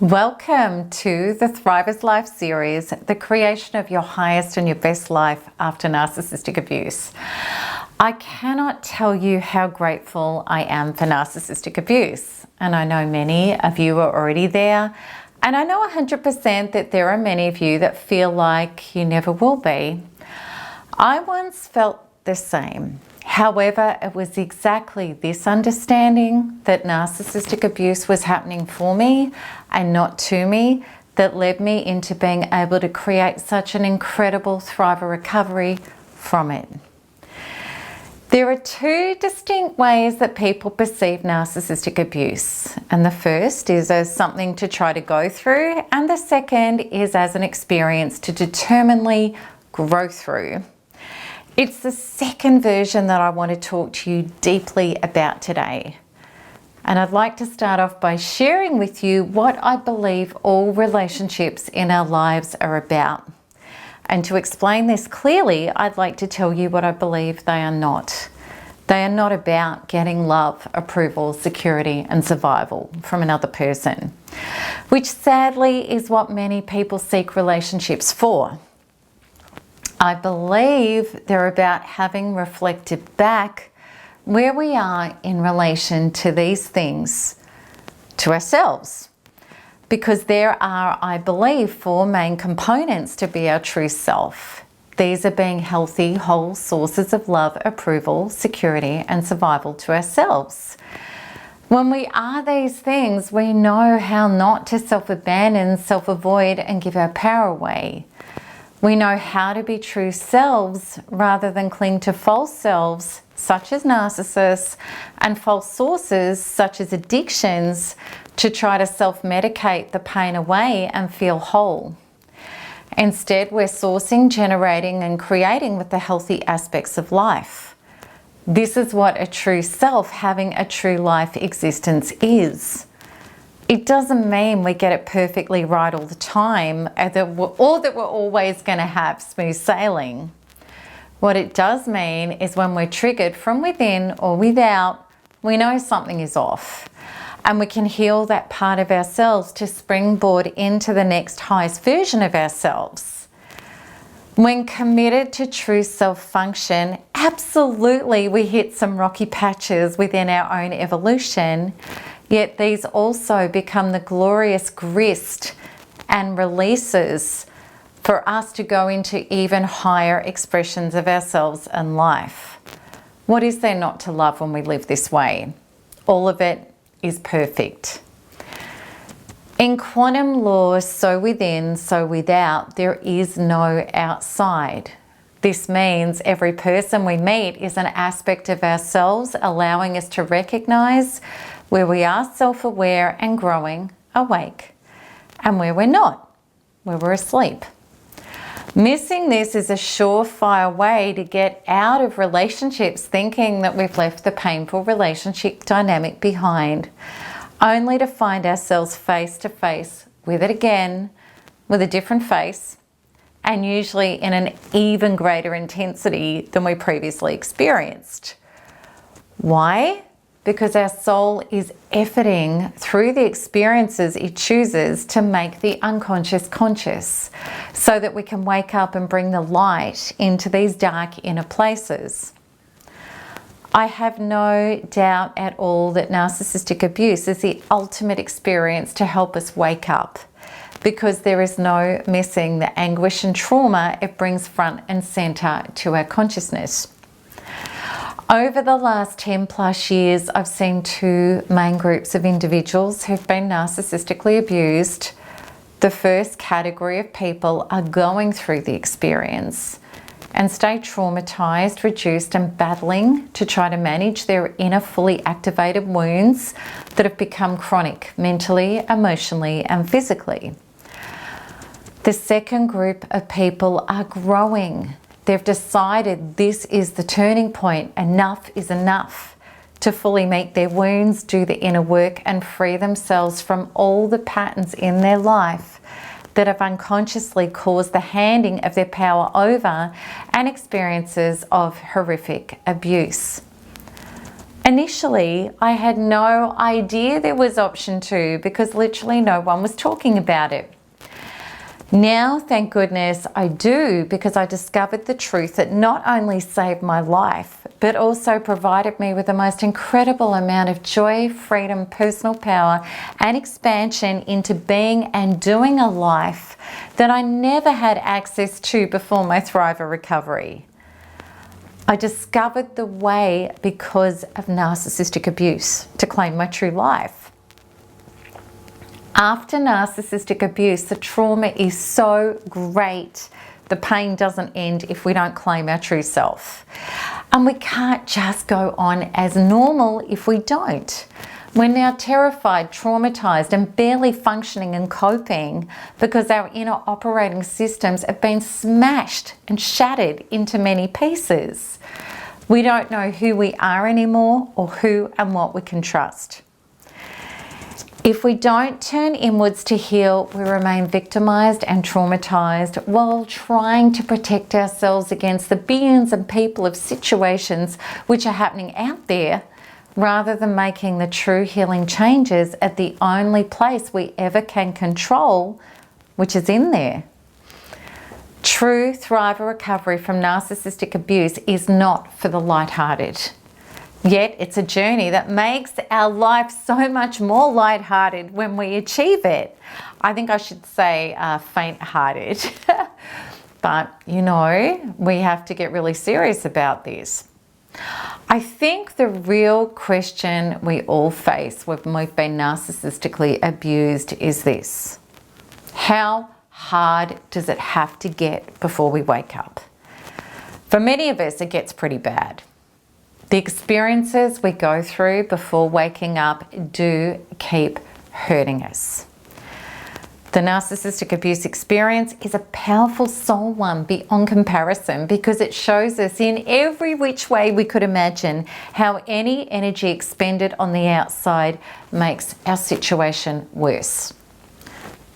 Welcome to the Thrivers Life series, the creation of your highest and your best life after narcissistic abuse. I cannot tell you how grateful I am for narcissistic abuse. And I know many of you are already there. And I know 100% that there are many of you that feel like you never will be. I once felt the same. However, it was exactly this understanding that narcissistic abuse was happening for me and not to me that led me into being able to create such an incredible Thriver recovery from it. There are two distinct ways that people perceive narcissistic abuse. And the first is as something to try to go through, and the second is as an experience to determinedly grow through. It's the second version that I want to talk to you deeply about today. And I'd like to start off by sharing with you what I believe all relationships in our lives are about. And to explain this clearly, I'd like to tell you what I believe they are not. They are not about getting love, approval, security, and survival from another person, which sadly is what many people seek relationships for. I believe they're about having reflected back where we are in relation to these things, to ourselves. Because there are, I believe, four main components to be our true self. These are being healthy, whole sources of love, approval, security, and survival to ourselves. When we are these things, we know how not to self-abandon, self-avoid, and give our power away. We know how to be true selves rather than cling to false selves, such as narcissists, and false sources, such as addictions, to try to self-medicate the pain away and feel whole. Instead, we're sourcing, generating, and creating with the healthy aspects of life. This is what a true self, having a true life existence, is. It doesn't mean we get it perfectly right all the time, or that we're always going to have smooth sailing. What it does mean is when we're triggered from within or without, we know something is off. And we can heal that part of ourselves to springboard into the next highest version of ourselves. When committed to true self-function, absolutely we hit some rocky patches within our own evolution. Yet these also become the glorious grist and releases for us to go into even higher expressions of ourselves and life. What is there not to love when we live this way? All of it is perfect. In quantum law, so within, so without, there is no outside. This means every person we meet is an aspect of ourselves, allowing us to recognize where we are self-aware and growing, awake, and where we're not, where we're asleep. Missing this is a surefire way to get out of relationships thinking that we've left the painful relationship dynamic behind, only to find ourselves face to face with it again, with a different face, and usually in an even greater intensity than we previously experienced. Why? Because our soul is efforting through the experiences it chooses to make the unconscious conscious, so that we can wake up and bring the light into these dark inner places. I have no doubt at all that narcissistic abuse is the ultimate experience to help us wake up, because there is no missing the anguish and trauma it brings front and center to our consciousness. Over the last 10 plus years, I've seen two main groups of individuals who've been narcissistically abused. The first category of people are going through the experience and stay traumatized, reduced, and battling to try to manage their inner fully activated wounds that have become chronic mentally, emotionally, and physically. The second group of people are growing. They've decided this is the turning point, enough is enough, to fully meet their wounds, do the inner work, and free themselves from all the patterns in their life that have unconsciously caused the handing of their power over and experiences of horrific abuse. Initially, I had no idea there was option 2 because literally no one was talking about it. Now, thank goodness I do, because I discovered the truth that not only saved my life, but also provided me with the most incredible amount of joy, freedom, personal power, and expansion into being and doing a life that I never had access to before my Thriver recovery. I discovered the way because of narcissistic abuse to claim my true life. After narcissistic abuse, the trauma is so great. The pain doesn't end if we don't claim our true self. And we can't just go on as normal if we don't. We're now terrified, traumatized, and barely functioning and coping because our inner operating systems have been smashed and shattered into many pieces. We don't know who we are anymore or who and what we can trust. If we don't turn inwards to heal, we remain victimized and traumatized while trying to protect ourselves against the billions of people of situations which are happening out there, rather than making the true healing changes at the only place we ever can control, which is in there. True Thriver recovery from narcissistic abuse is not for the lighthearted. Yet it's a journey that makes our life so much more lighthearted when we achieve it. I think I should say faint-hearted. But, you know, we have to get really serious about this. I think the real question we all face when we've been narcissistically abused is this: how hard does it have to get before we wake up? For many of us, it gets pretty bad. The experiences we go through before waking up do keep hurting us. The narcissistic abuse experience is a powerful soul one beyond comparison, because it shows us in every which way we could imagine how any energy expended on the outside makes our situation worse.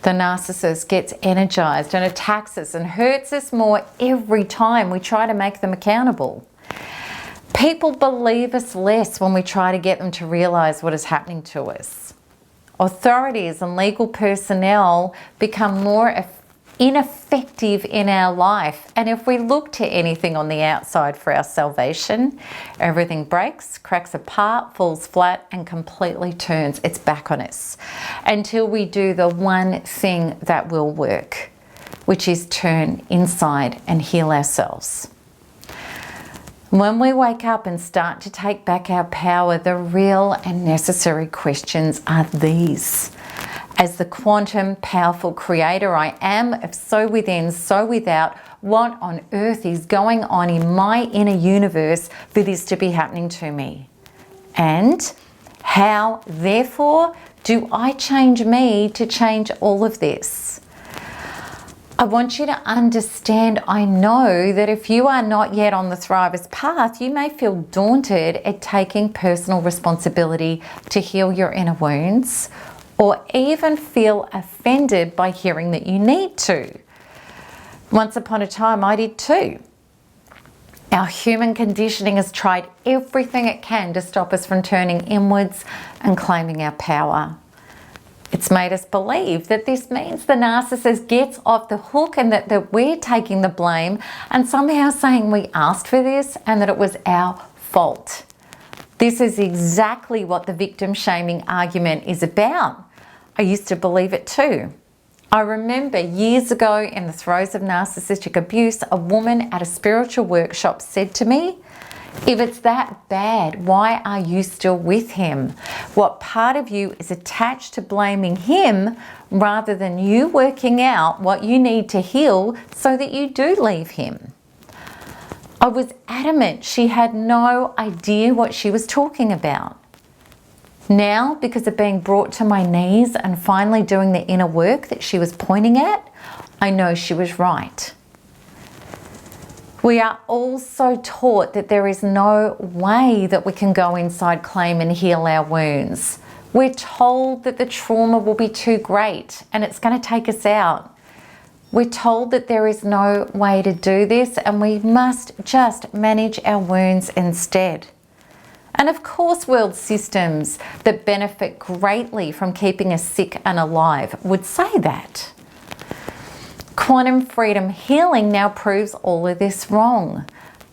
The narcissist gets energized and attacks us and hurts us more every time we try to make them accountable. People believe us less when we try to get them to realize what is happening to us. Authorities and legal personnel become more ineffective in our life, and if we look to anything on the outside for our salvation, everything breaks, cracks apart, falls flat, and completely turns its back on us until we do the one thing that will work, which is turn inside and heal ourselves. When we wake up and start to take back our power, the real and necessary questions are these. As the quantum powerful creator I am of so within, so without, what on earth is going on in my inner universe for this to be happening to me? And how, therefore, do I change me to change all of this? I want you to understand, I know that if you are not yet on the Thriver's path, you may feel daunted at taking personal responsibility to heal your inner wounds, or even feel offended by hearing that you need to. Once upon a time, I did too. Our human conditioning has tried everything it can to stop us from turning inwards and claiming our power. It's made us believe that this means the narcissist gets off the hook and that we're taking the blame and somehow saying we asked for this and that it was our fault. This is exactly what the victim shaming argument is about. I used to believe it too. I remember years ago in the throes of narcissistic abuse, a woman at a spiritual workshop said to me, "If it's that bad, why are you still with him? What part of you is attached to blaming him rather than you working out what you need to heal so that you do leave him?" I was adamant she had no idea what she was talking about. Now, because of being brought to my knees and finally doing the inner work that she was pointing at, I know she was right. We are also taught that there is no way that we can go inside, claim and heal our wounds. We're told that the trauma will be too great and it's going to take us out. We're told that there is no way to do this and we must just manage our wounds instead. And of course, world systems that benefit greatly from keeping us sick and alive would say that. Quantum freedom healing now proves all of this wrong.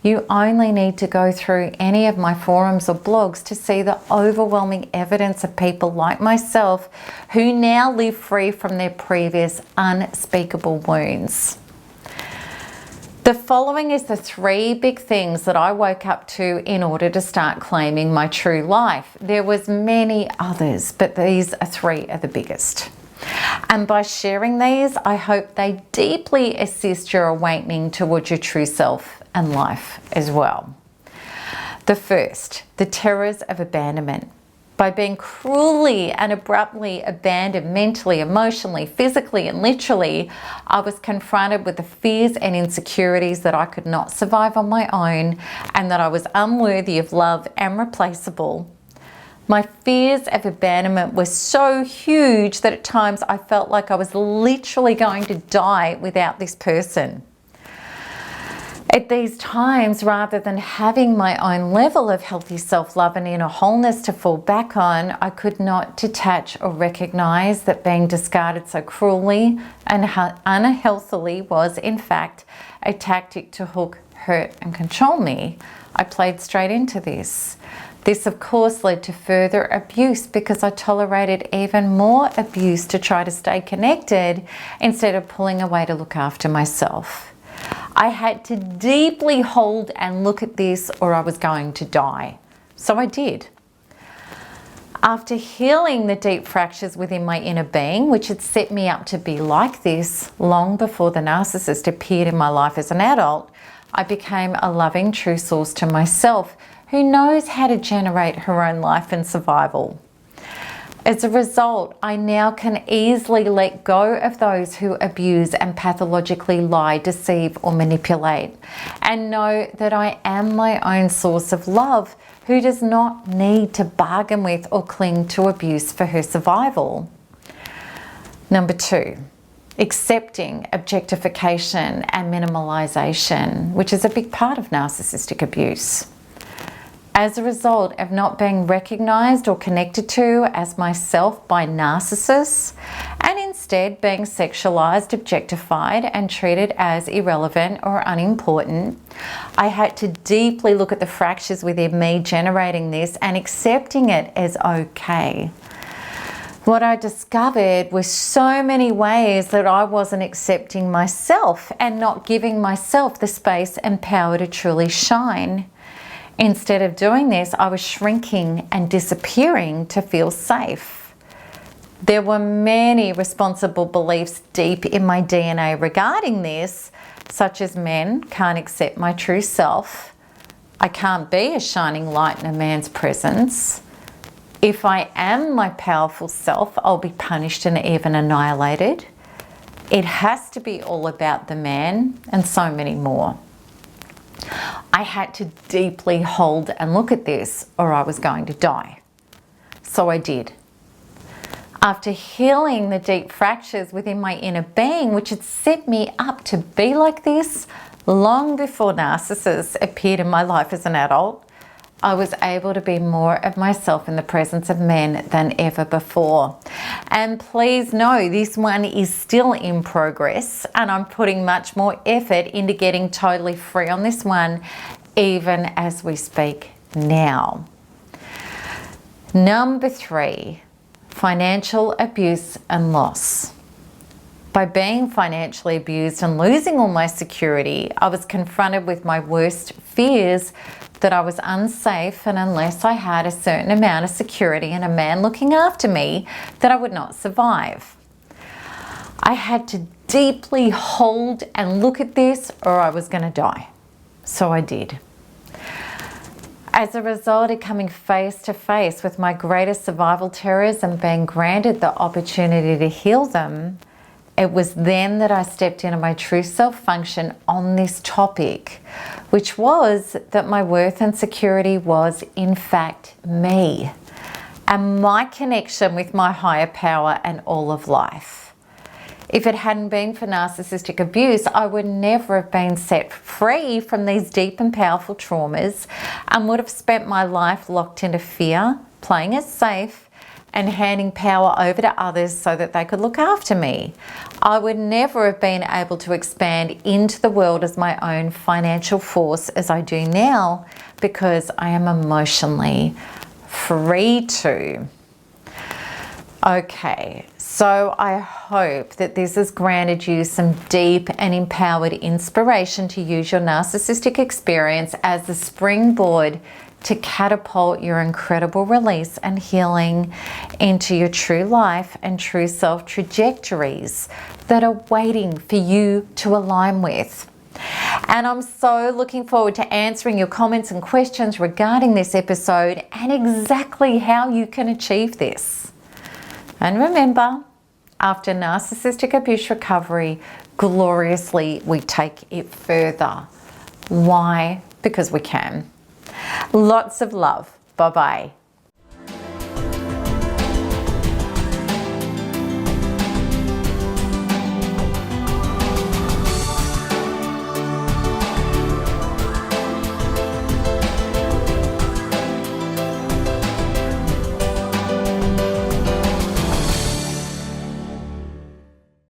You only need to go through any of my forums or blogs to see the overwhelming evidence of people like myself who now live free from their previous unspeakable wounds. The following is the 3 big things that I woke up to in order to start claiming my true life. There was many others, but these 3 are the biggest. And by sharing these, I hope they deeply assist your awakening towards your true self and life as well. The first, the terrors of abandonment. By being cruelly and abruptly abandoned mentally, emotionally, physically, and literally, I was confronted with the fears and insecurities that I could not survive on my own and that I was unworthy of love and replaceable. My fears of abandonment were so huge that at times I felt like I was literally going to die without this person. At these times, rather than having my own level of healthy self-love and inner wholeness to fall back on, I could not detach or recognize that being discarded so cruelly and unhealthily was, in fact, a tactic to hook, hurt, and control me. I played straight into this. This, of course, led to further abuse because I tolerated even more abuse to try to stay connected instead of pulling away to look after myself. I had to deeply hold and look at this or I was going to die. So I did. After healing the deep fractures within my inner being, which had set me up to be like this long before the narcissist appeared in my life as an adult, I became a loving true source to myself who knows how to generate her own life and survival. As a result, I now can easily let go of those who abuse and pathologically lie, deceive, or manipulate, and know that I am my own source of love who does not need to bargain with or cling to abuse for her survival. Number 2, accepting objectification and minimalization, which is a big part of narcissistic abuse. As a result of not being recognized or connected to as myself by narcissists, and instead being sexualized, objectified, and treated as irrelevant or unimportant, I had to deeply look at the fractures within me generating this and accepting it as okay. What I discovered was so many ways that I wasn't accepting myself and not giving myself the space and power to truly shine. Instead of doing this, I was shrinking and disappearing to feel safe. There were many responsible beliefs deep in my DNA regarding this, such as men can't accept my true self, I can't be a shining light in a man's presence, if I am my powerful self, I'll be punished and even annihilated, it has to be all about the man, and so many more. I had to deeply hold and look at this or I was going to die. So I did. After healing the deep fractures within my inner being, which had set me up to be like this long before narcissists appeared in my life as an adult, I was able to be more of myself in the presence of men than ever before. And please know this one is still in progress and I'm putting much more effort into getting totally free on this one, even as we speak now. Number 3, financial abuse and loss. By being financially abused and losing all my security, I was confronted with my worst fears that I was unsafe, and unless I had a certain amount of security and a man looking after me, that I would not survive. I had to deeply hold and look at this or I was going to die. So I did. As a result of coming face to face with my greatest survival terrors and being granted the opportunity to heal them, it was then that I stepped into my true self function on this topic, which was that my worth and security was in fact me and my connection with my higher power and all of life. If it hadn't been for narcissistic abuse, I would never have been set free from these deep and powerful traumas and would have spent my life locked into fear, playing it safe, and handing power over to others so that they could look after me. I would never have been able to expand into the world as my own financial force as I do now, because I am emotionally free to. Okay, so I hope that this has granted you some deep and empowered inspiration to use your narcissistic experience as the springboard to catapult your incredible release and healing into your true life and true self trajectories that are waiting for you to align with. And I'm so looking forward to answering your comments and questions regarding this episode and exactly how you can achieve this. And remember, after narcissistic abuse recovery, gloriously we take it further. Why? Because we can. Lots of love. Bye-bye.